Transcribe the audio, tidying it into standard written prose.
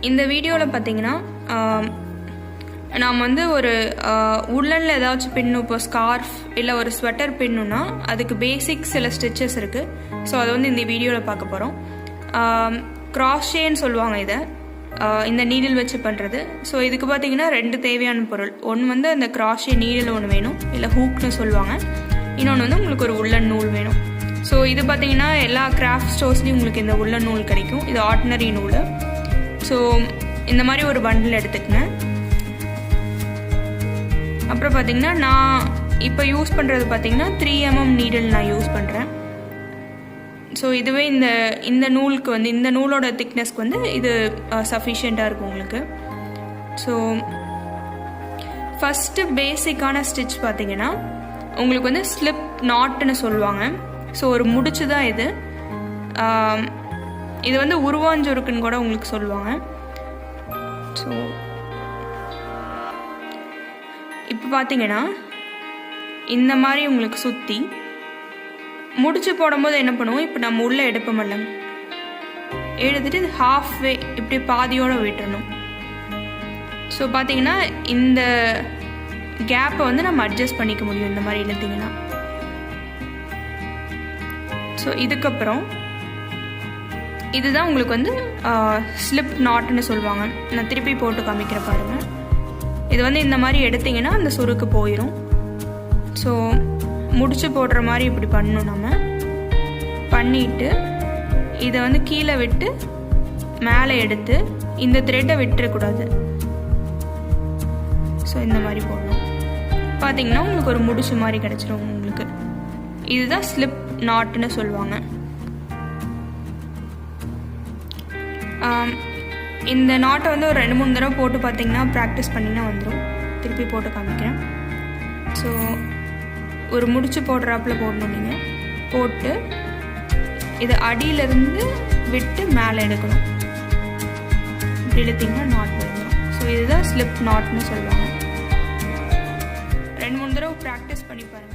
இந்த வீடியோவில் பார்த்தீங்கன்னா நாம் வந்து ஒரு உள்ளனில் ஏதாச்சும் பின்னும், இப்போ ஸ்கார்ஃப் இல்லை ஒரு ஸ்வெட்டர் பின்னுன்னா அதுக்கு பேசிக் சில ஸ்டிச்சஸ் இருக்குது. ஸோ அதை வந்து இந்த வீடியோவில் பார்க்க போகிறோம். கிராஷேன்னு சொல்லுவாங்க இதை, இந்த நீடில் வச்சு பண்ணுறது. ஸோ இதுக்கு பார்த்தீங்கன்னா 2 தேவையான பொருள். ஒன்று வந்து அந்த கிராஷே நீடில் ஒன்று வேணும், இல்லை ஹூக்னு சொல்லுவாங்க. இன்னொன்று வந்து உங்களுக்கு ஒரு உள்ளன் நூல் வேணும். ஸோ இது பார்த்தீங்கன்னா எல்லா கிராஃப்ட் ஸ்டோர்ஸ்லேயும் உங்களுக்கு இந்த உள்ளன் நூல் கிடைக்கும். இது ஆர்டினரி நூல். ஸோ இந்த மாதிரி ஒரு பண்டில் எடுத்துக்கங்க. அப்புறம் பார்த்தீங்கன்னா நான் இப்போ யூஸ் பண்ணுறது பார்த்தீங்கன்னா 3mm நீடில் நான் யூஸ் பண்ணுறேன். ஸோ இதுவே இந்த நூலுக்கு வந்து இந்த நூலோட திக்னஸ்க்கு வந்து இது சஃபிஷியண்ட்டாக இருக்கும் உங்களுக்கு. ஸோ ஃபஸ்ட்டு பேசிக்கான ஸ்டிச் பார்த்தீங்கன்னா உங்களுக்கு வந்து ஸ்லிப் நாட்டுன்னு சொல்லுவாங்க. ஸோ ஒரு முடிச்சு தான் இது. இது வந்து உருவாஞ்சுருக்குன்னு கூட உங்களுக்கு சொல்லுவாங்க. ஸோ இப்போ பார்த்தீங்கன்னா இந்த மாதிரி உங்களுக்கு சுற்றி முடிச்சு போடும்போது என்ன பண்ணுவோம், இப்போ நம்ம உள்ளே எடுப்போம்ல, எடுத்துட்டு இது ஹாஃப்வே இப்படி பாதியோடு விட்டுறணும். ஸோ பார்த்தீங்கன்னா இந்த கேப்பை வந்து நம்ம அட்ஜஸ்ட் பண்ணிக்க முடியும் இந்த மாதிரி இழுத்திங்கன்னா. ஸோ இதுக்கப்புறம் இதுதான் உங்களுக்கு வந்து ஸ்லிப் நாட்னு சொல்லுவாங்க. நான் திருப்பி போட்டு காமிக்கிற பாருங்கள். இது வந்து இந்த மாதிரி எடுத்திங்கன்னா அந்த சுருக்கு போயிடும். ஸோ முடிச்சு போடுற மாதிரி இப்படி பண்ணணும். நம்ம பண்ணிவிட்டு இதை வந்து கீழே விட்டு மேலே எடுத்து இந்த த்ரெட்டை விட்டுறக்கூடாது. ஸோ இந்த மாதிரி போடணும். பார்த்தீங்கன்னா உங்களுக்கு ஒரு முடிச்சு மாதிரி கிடச்சிரும் உங்களுக்கு. இதுதான் ஸ்லிப் நாட்னு சொல்லுவாங்க. இந்த நாட்டை வந்து ஒரு 2-3 தடவை போட்டு பார்த்தீங்கன்னா ப்ராக்டிஸ் பண்ணிங்கன்னா வந்துடும். திருப்பி போட்டு காமிக்கிறேன். ஸோ ஒரு முடிச்சு போடுறாப்புல போடணும். நீங்கள் போட்டு இதை அடியிலேருந்து விட்டு மேலே எடுக்கணும். இப்படி இழுத்திங்கன்னா நாட் வந்துடும். ஸோ இதுதான் ஸ்லிப் நாட்னு சொல்லுவாங்க. 2-3 தடவை ப்ராக்டிஸ் பண்ணி பாருங்கள்.